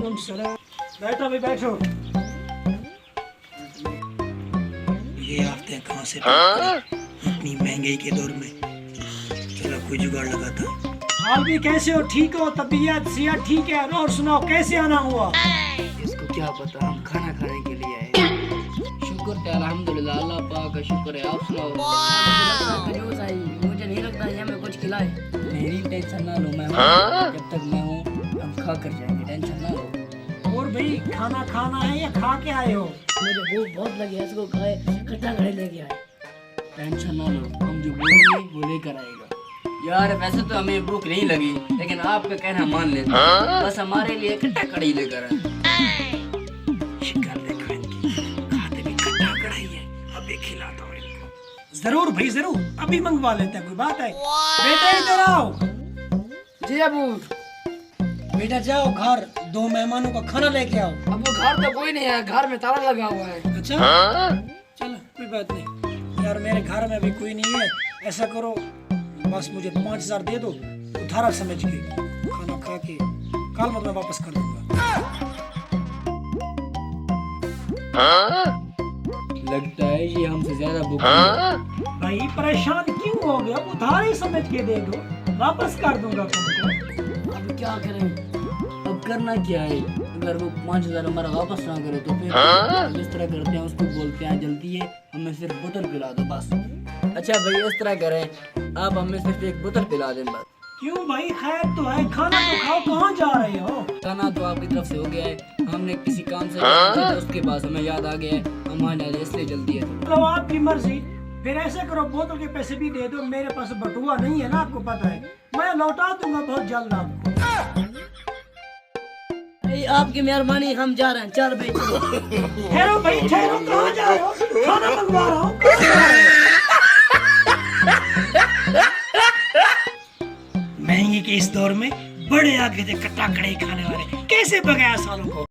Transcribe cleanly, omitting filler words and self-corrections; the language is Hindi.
वालेकुम सलाम। बैठो भाई बैठो। ये आफ्ते कहाँ से इतनी महंगाई के दौर में। चलो कोई जुगाड़ लगा था। हाल भी कैसे हो? ठीक हो? तबीयत सेहत ठीक है? और सुनाओ कैसे आना हुआ? इसको क्या पता, हम खाना खाने के लिए आए। शुक्र है अल्हम्दुलिल्लाह, अल्लाह पाक का शुक्र है। आप सुनाओ। कंजूस आई, मुझे नहीं लगता ये हमें कुछ खिलाए। मेरी टेंशन ना लो, मैं हूं। जब तक मैं हूँ हम खा कर जाएंगे, टेंशन ना लो। और भाई खाना खाना है या खा के आए हो? मुझे भूख बहुत लगी है, इसको खाए खट्टा घड़े लेके आए। टेंशन ना लो, हम जो बोलेंगे वो लेकर आएगा। यार वैसे तो हमें भूख नहीं लगी, लेकिन आपका कहना मान लेते हैं। बस हमारे लिए खट्टा कड़ी लेकर आए। शिकार देखो इनकी, खाते भी खट्टा कढ़ाई है। अभी खिलाता हूँ इनको। जरूर भाई जरूर, अभी मंगवा लेते हैं, कोई बात है। बेटा इधर आओ। जी अबू। बेटा जाओ घर, 2 मेहमानों का खाना लेके आओ। अब वो घर तो कोई नहीं है, घर में ताला लगा हुआ है। अच्छा चलो कोई बात नहीं यार, मेरे घर में भी कोई नहीं है। ऐसा करो बस मुझे 5000 दे दो, उधारा समझ के खाना खा के कल मैं वापस कर दूंगा। लगता है ये हमसे ज्यादा भूखी है। भाई परेशान क्यों हो गया? उधार ही समझ के दे दो, वापस कर दूंगा तुमको। अब क्या करें? अब करना क्या है? अगर वो 5000 हमारा वापस ना करे तो फिर इस तरह करते हैं, उसको बोलते हैं जल्दी है हमें सिर्फ बोतल पिला दो बस। अच्छा भाई इस तरह करें, आप हमें सिर्फ एक बोतल पिला दें बस। क्यों भाई? खैर तो है, खाना तो खाओ। कहाँ जा रहे हो? खाना तो आपकी तरफ से हो गया है, हमने किसी काम से जाना था, उसके बाद हमें याद आ गया है, हम आने वाले इसलिए जल्दी है। तो आपकी मर्जी। फिर ऐसे करो, बोतल के पैसे भी दे दो। मेरे पास बटुआ नहीं है ना, आपको पता है। मैं लौटा दूंगा बहुत जल्द आपको। आपकी मेहरबानी, हम जा रहे हैं। चल भाई चलो। ठहरो भाई ठहरो, कहाँ जा रहे हो? खाना मंगवा रहा हूँ, कहाँ जा रहे हो? महंगी के इस दौर में बड़े आगे थे कट्टा कढ़ाई खाने वाले कैसे बगाया सालों को।